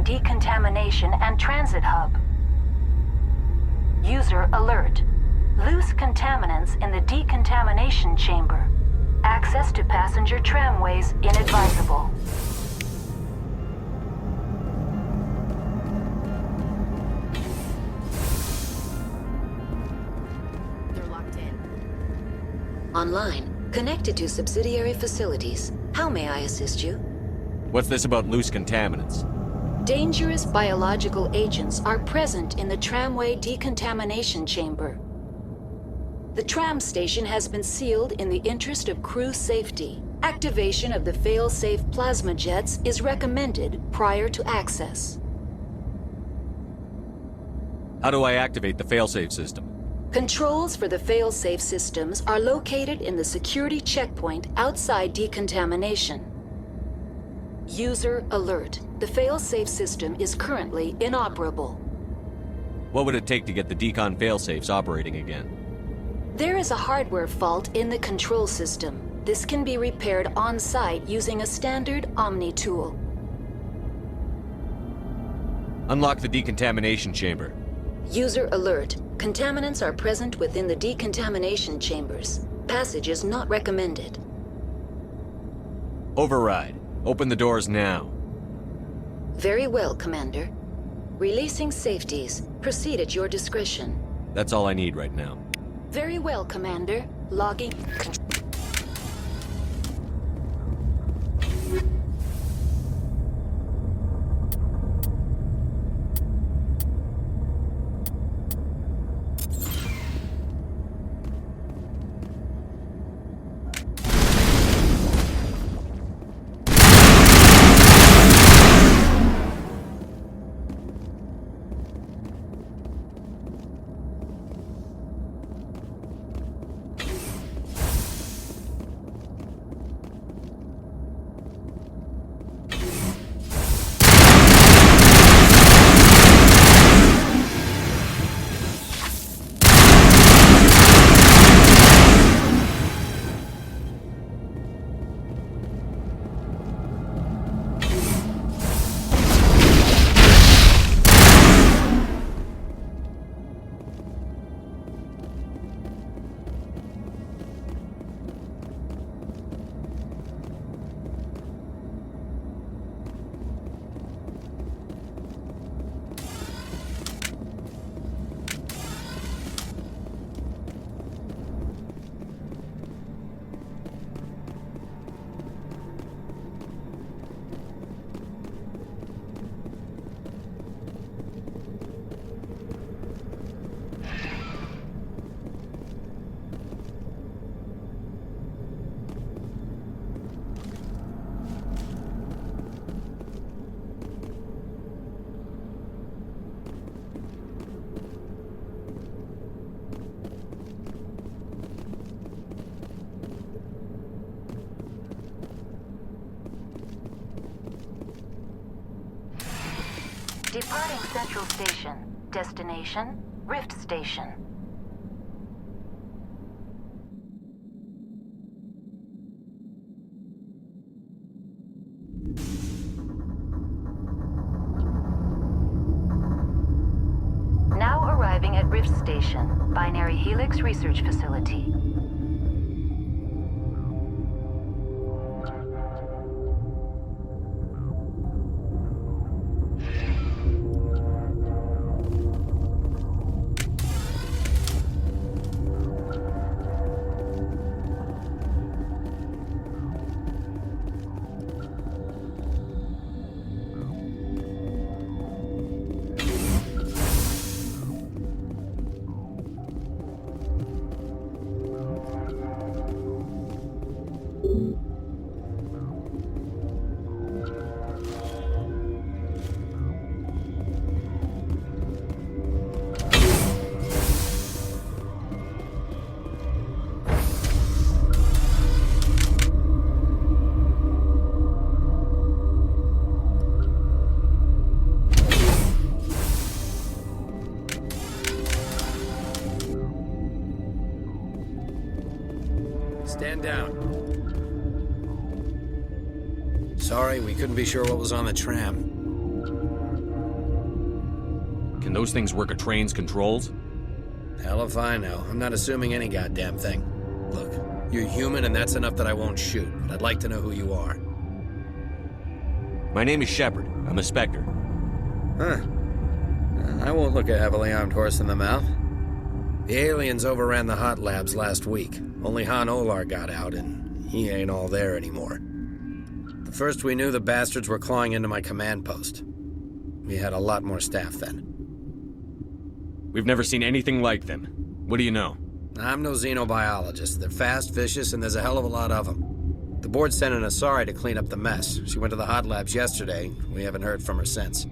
Decontamination and Transit Hub. User alert. Loose contaminants in the decontamination chamber. Access to passenger tramways inadvisable. They're locked in. Online, connected to subsidiary facilities. How may I assist you? What's this about loose contaminants? Dangerous biological agents are present in the tramway decontamination chamber. The tram station has been sealed in the interest of crew safety. Activation of the fail-safe plasma jets is recommended prior to access. How do I activate the failsafe system? Controls for the fail-safe systems are located in the security checkpoint outside decontamination. User alert. The fail-safe system is currently inoperable. What would it take to get the decon failsafes operating again? There is a hardware fault in the control system. This can be repaired on-site using a standard Omni tool. Unlock the decontamination chamber. User alert. Contaminants are present within the decontamination chambers. Passage is not recommended. Override. Open the doors now. Very well, Commander. Releasing safeties. Proceed at your discretion. That's all I need right now. Very well, Commander. Logging. Departing Central Station. Destination, Rift Station. Now arriving at Rift Station, Binary Helix Research Facility. Stand down. Sorry, we couldn't be sure what was on the tram. Can those things work a train's controls? Hell if I know. I'm not assuming any goddamn thing. Look, you're human and that's enough that I won't shoot, but I'd like to know who you are. My name is Shepard. I'm a Spectre. Huh. I won't look a heavily armed horse in the mouth. The aliens overran the hot labs last week. Only Han Olar got out, and he ain't all there anymore. The first we knew, the bastards were clawing into my command post. We had a lot more staff then. We've never seen anything like them. What do you know? I'm no xenobiologist. They're fast, vicious, and there's a hell of a lot of them. The board sent an Asari to clean up the mess. She went to the hot labs yesterday. We haven't heard from her since.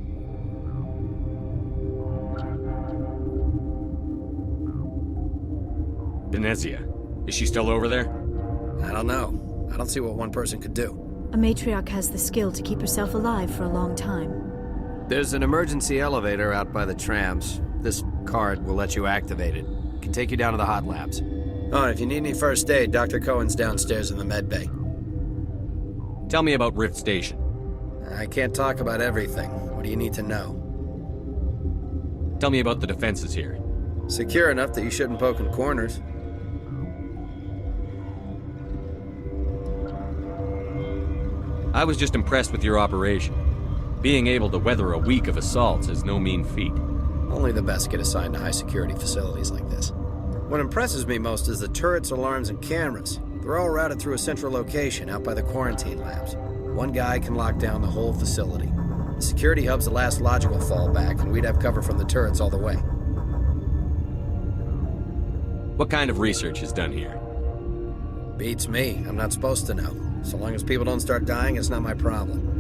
Venezia. Is she still over there? I don't know. I don't see what one person could do. A matriarch has the skill to keep herself alive for a long time. There's an emergency elevator out by the trams. This card will let you activate it. It can take you down to the hot labs. Oh, and if you need any first aid, Dr. Cohen's downstairs in the med bay. Tell me about Rift Station. I can't talk about everything. What do you need to know? Tell me about the defenses here. Secure enough that you shouldn't poke in corners. I was just impressed with your operation. Being able to weather a week of assaults is no mean feat. Only the best get assigned to high-security facilities like this. What impresses me most is the turrets, alarms, and cameras. They're all routed through a central location out by the quarantine labs. One guy can lock down the whole facility. The security hub's the last logical fallback, and we'd have cover from the turrets all the way. What kind of research is done here? Beats me. I'm not supposed to know. So long as people don't start dying, it's not my problem.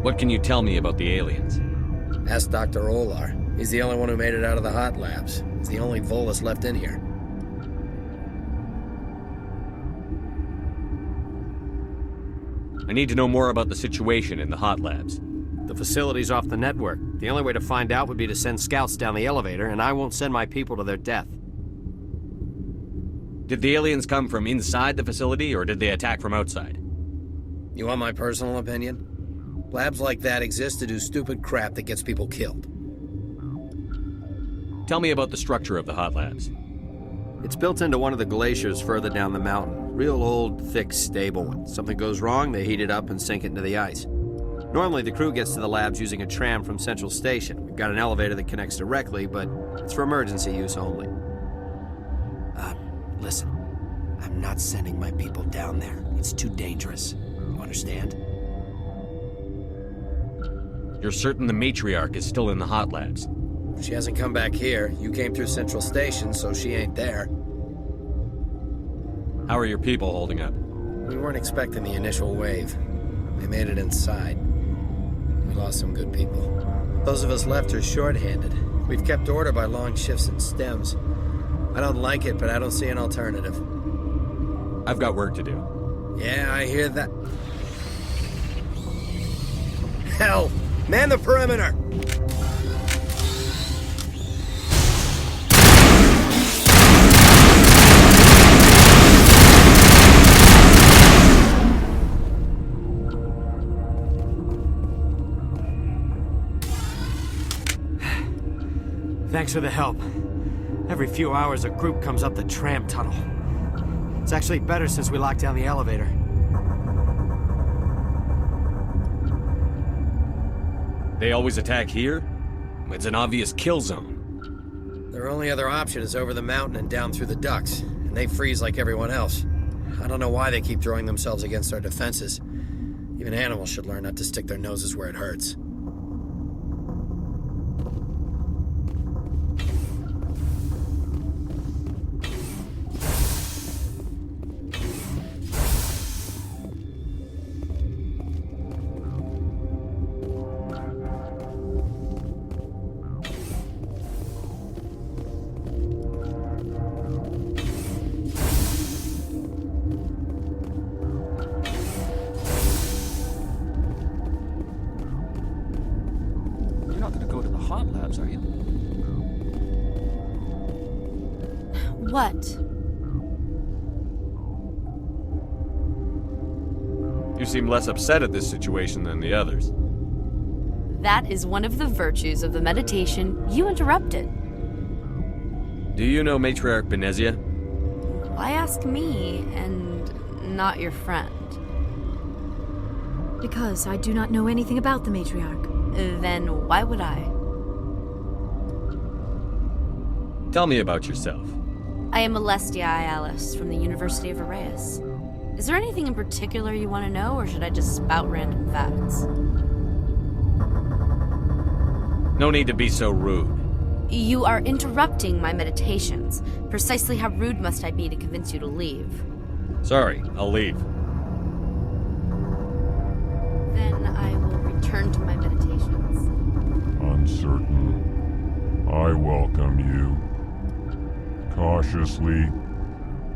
What can you tell me about the aliens? Ask Dr. Olar. He's the only one who made it out of the hot labs. He's the only Volus left in here. I need to know more about the situation in the hot labs. The facility's off the network. The only way to find out would be to send scouts down the elevator, and I won't send my people to their death. Did the aliens come from inside the facility, or did they attack from outside? You want my personal opinion? Labs like that exist to do stupid crap that gets people killed. Tell me about the structure of the hot labs. It's built into one of the glaciers further down the mountain. Real old, thick, stable one. Something goes wrong, they heat it up and sink it into the ice. Normally, the crew gets to the labs using a tram from Central Station. We've got an elevator that connects directly, but it's for emergency use only. Listen. I'm not sending my people down there. It's too dangerous. You understand? You're certain the matriarch is still in the hot labs? She hasn't come back here. You came through Central Station, so she ain't there. How are your people holding up? We weren't expecting the initial wave. They made it inside. We lost some good people. Those of us left are short-handed. We've kept order by long shifts and stems. I don't like it, but I don't see an alternative. I've got work to do. Yeah, I hear that. Hell! Man the perimeter! Thanks for the help. Every few hours, a group comes up the tram tunnel. It's actually better since we locked down the elevator. They always attack here? It's an obvious kill zone. Their only other option is over the mountain and down through the ducts, and they freeze like everyone else. I don't know why they keep throwing themselves against our defenses. Even animals should learn not to stick their noses where it hurts. Are you? What? You seem less upset at this situation than the others. That is one of the virtues of the meditation you interrupted. Do you know Matriarch Benezia? Why ask me and not your friend? Because I do not know anything about the matriarch. Then why would I? Tell me about yourself. I am Alestia Ialis from the University of Arraeus. Is there anything in particular you want to know, or should I just spout random facts? No need to be so rude. You are interrupting my meditations. Precisely how rude must I be to convince you to leave? Sorry, I'll leave. Then I will return to my meditations. Uncertain. I welcome you. Cautiously,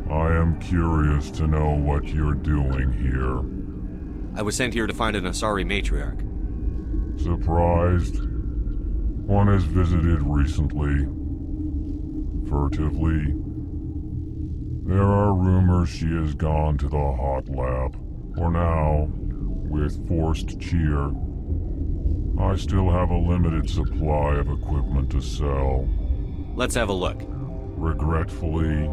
I am curious to know what you're doing here. I was sent here to find an Asari matriarch. Surprised? One has visited recently. Furtively. There are rumors she has gone to the hot lab. For now, with forced cheer, I still have a limited supply of equipment to sell. Let's have a look. Regretfully,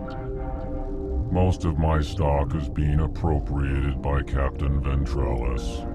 most of my stock is being appropriated by Captain Ventralis.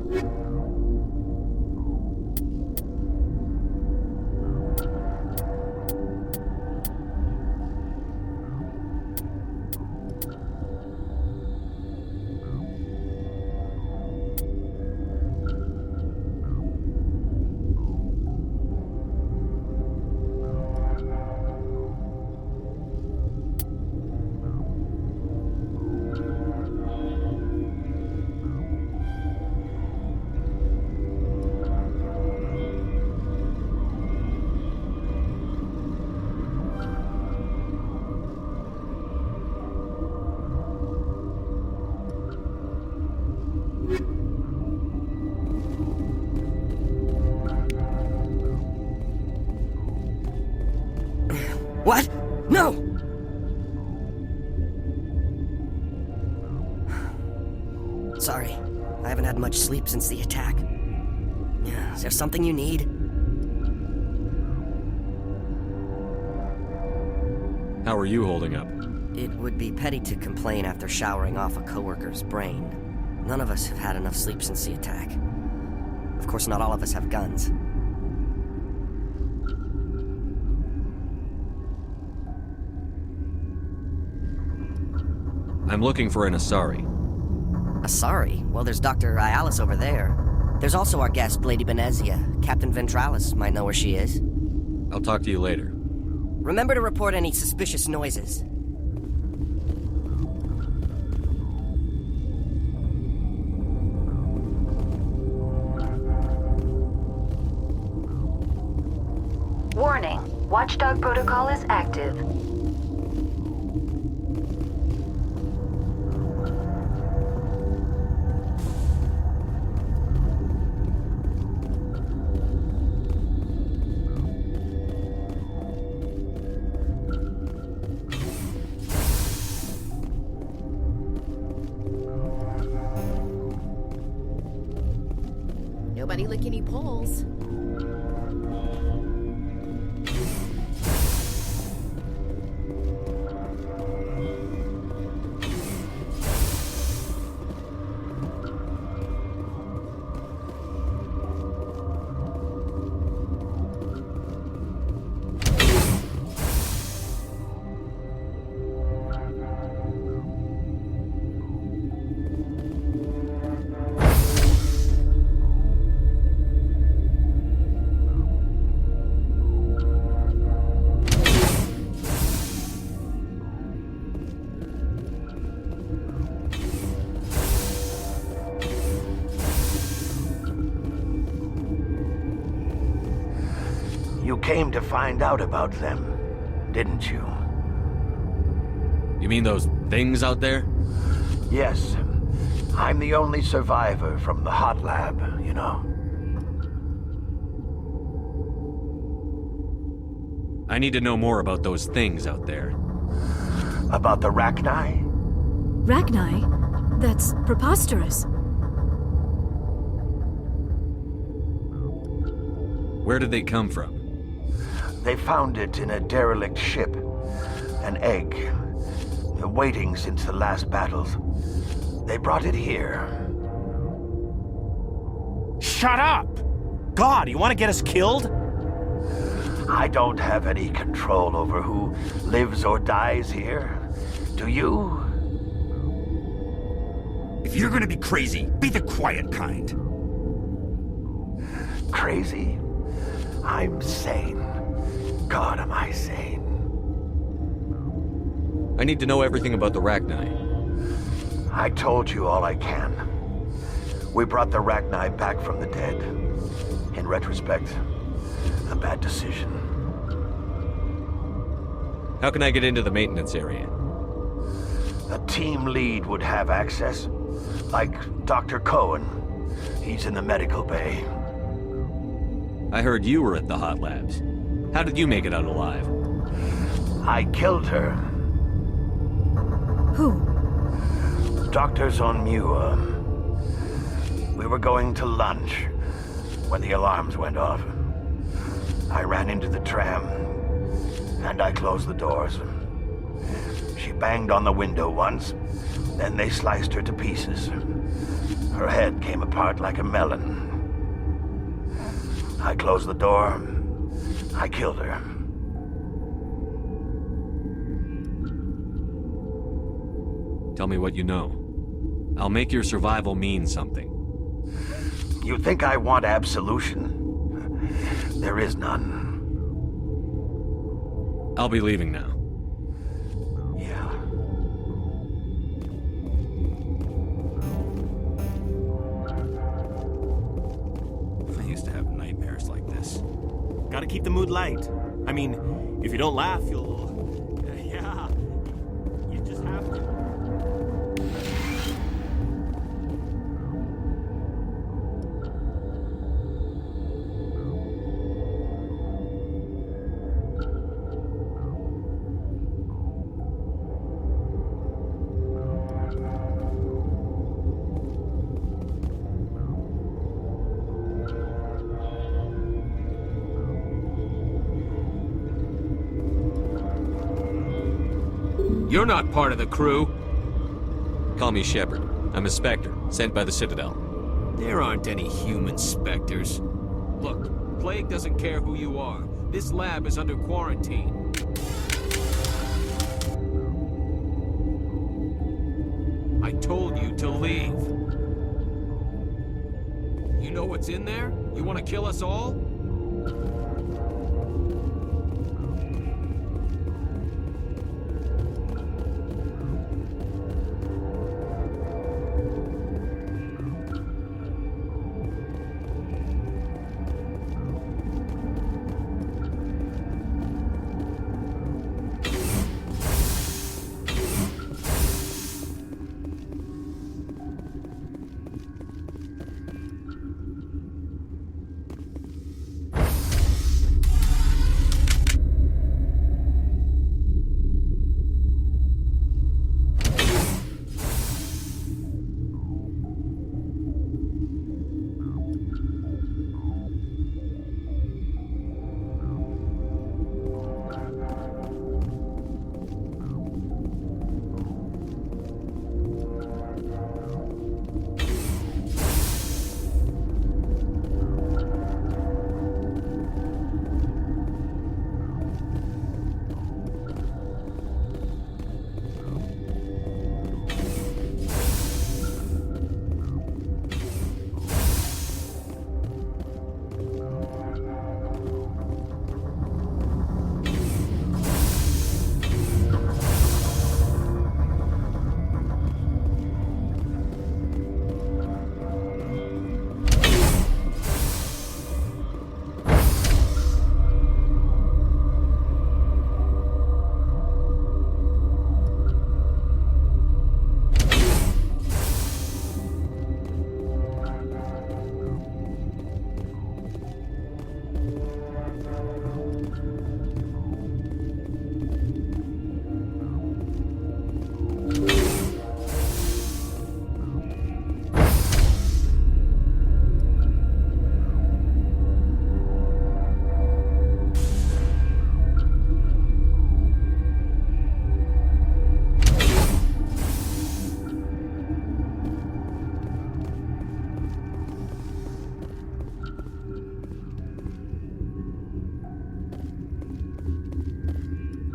What? No! Sorry, I haven't had much sleep since the attack. Is there something you need? How are you holding up? It would be petty to complain after showering off a coworker's brain. None of us have had enough sleep since the attack. Of course, not all of us have guns. I'm looking for an Asari. Asari? Well, there's Dr. Ialis over there. There's also our guest, Lady Benezia. Captain Ventralis might know where she is. I'll talk to you later. Remember to report any suspicious noises. Warning, Watchdog protocol is active. Nobody lick any poles. You came to find out about them, didn't you? You mean those things out there? Yes. I'm the only survivor from the hot lab, you know. I need to know more about those things out there. About the RACHNI? RACHNI? That's preposterous. Where did they come from? They found it in a derelict ship. An egg. Waiting since the last battles. They brought it here. Shut up! God, you want to get us killed? I don't have any control over who lives or dies here. Do you? If you're gonna be crazy, be the quiet kind. Crazy? I'm sane. God, am I sane. I need to know everything about the RACHNI. I told you all I can. We brought the RACHNI back from the dead. In retrospect, a bad decision. How can I get into the maintenance area? A team lead would have access. Like Dr. Cohen. He's in the medical bay. I heard you were at the hot labs. How did you make it out alive? I killed her. Who? Doctors on Muir. We were going to lunch when the alarms went off. I ran into the tram, and I closed the doors. She banged on the window once, then they sliced her to pieces. Her head came apart like a melon. I closed the door. I killed her. Tell me what you know. I'll make your survival mean something. You think I want absolution? There is none. I'll be leaving now. Yeah. I used to have nightmares like this. Gotta keep the mood light. I mean, if you don't laugh, you'll... yeah. You just have to. You're not part of the crew. Call me Shepard. I'm a Spectre, sent by the Citadel. There aren't any human specters. Look, Plague doesn't care who you are. This lab is under quarantine. I told you to leave. You know what's in there? You want to kill us all?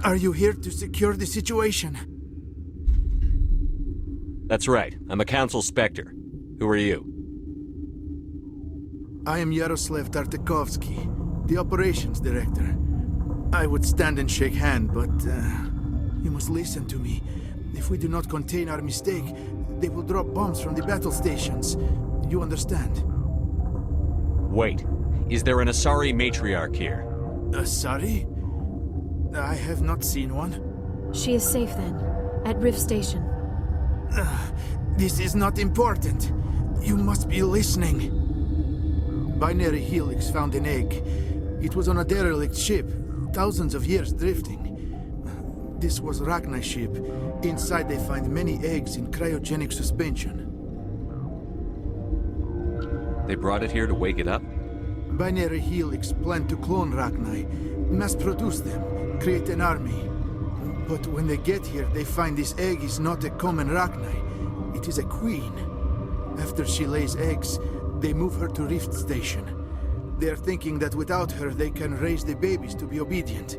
Are you here to secure the situation? That's right. I'm a Council Spectre. Who are you? I am Yaroslav Tartakovsky, the Operations Director. I would stand and shake hand, but you must listen to me. If we do not contain our mistake, they will drop bombs from the battle stations. You understand? Wait. Is there an Asari matriarch here? Asari? I have not seen one. She is safe then, at Rift Station. This is not important. You must be listening. Binary Helix found an egg. It was on a derelict ship, thousands of years drifting. This was RACHNI ship. Inside they find many eggs in cryogenic suspension. They brought it here to wake it up? Binary Helix planned to clone RACHNI, mass-produce them, create an army. But when they get here, they find this egg is not a common RACHNI. It is a queen. After she lays eggs, they move her to Rift Station. They are thinking that without her, they can raise the babies to be obedient.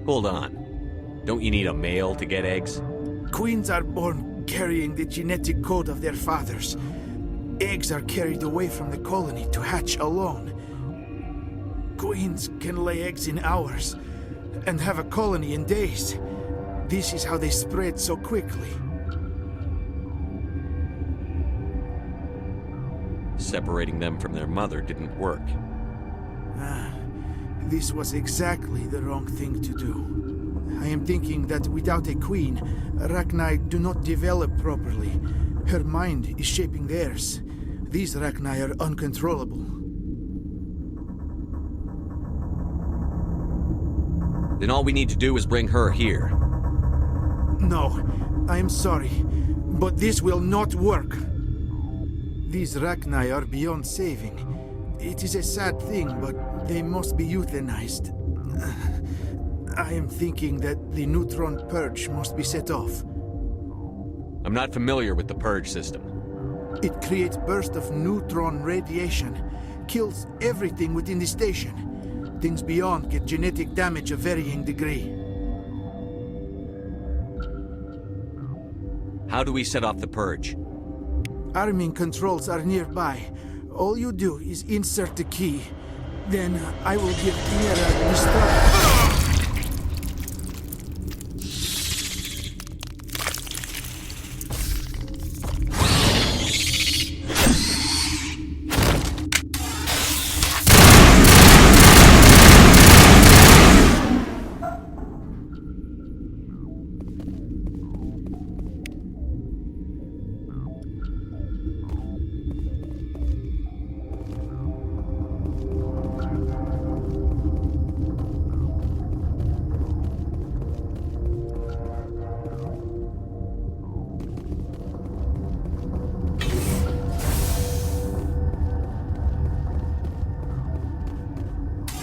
Hold on. Don't you need a male to get eggs? Queens are born carrying the genetic code of their fathers. Eggs are carried away from the colony to hatch alone. Queens can lay eggs in hours and have a colony in days. This is how they spread so quickly. Separating them from their mother didn't work. This was exactly the wrong thing to do. I am thinking that without a queen, RACHNI do not develop properly. Her mind is shaping theirs. These RACHNI are uncontrollable. Then all we need to do is bring her here. No, I am sorry, but this will not work. These RACHNI are beyond saving. It is a sad thing, but they must be euthanized. I am thinking that the neutron purge must be set off. I'm not familiar with the purge system. It creates bursts of neutron radiation, kills everything within the station. Things beyond get genetic damage of varying degree. How do we set off the purge? Arming controls are nearby. All you do is insert the key. Then I will give Mira the start.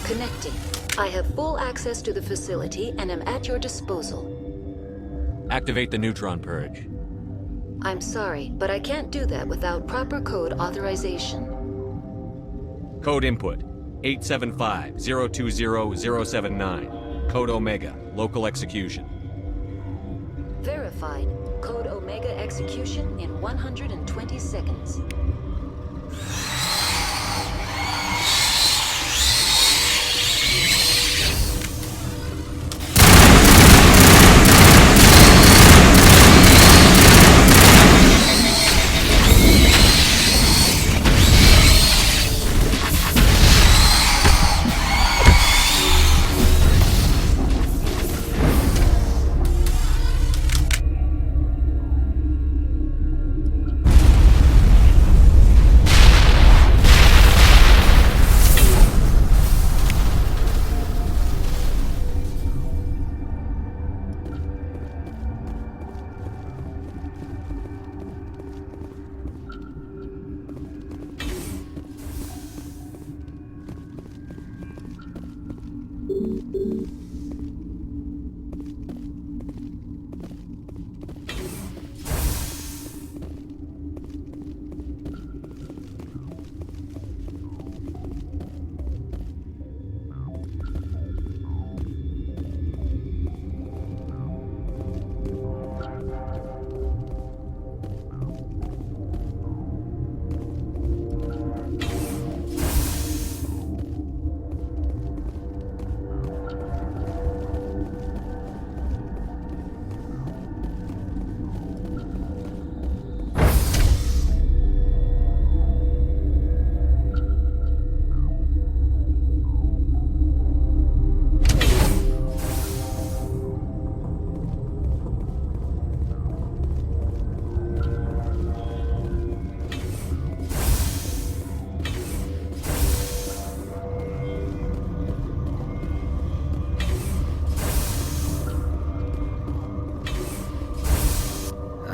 Connecting. I have full access to the facility and am at your disposal. Activate the neutron purge. I'm sorry, but I can't do that without proper code authorization. Code input 875-020-079. Code Omega. Local execution. Verified. Code Omega execution in 120 seconds.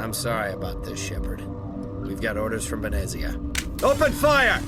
I'm sorry about this, Shepard. We've got orders from Venezia. Open fire!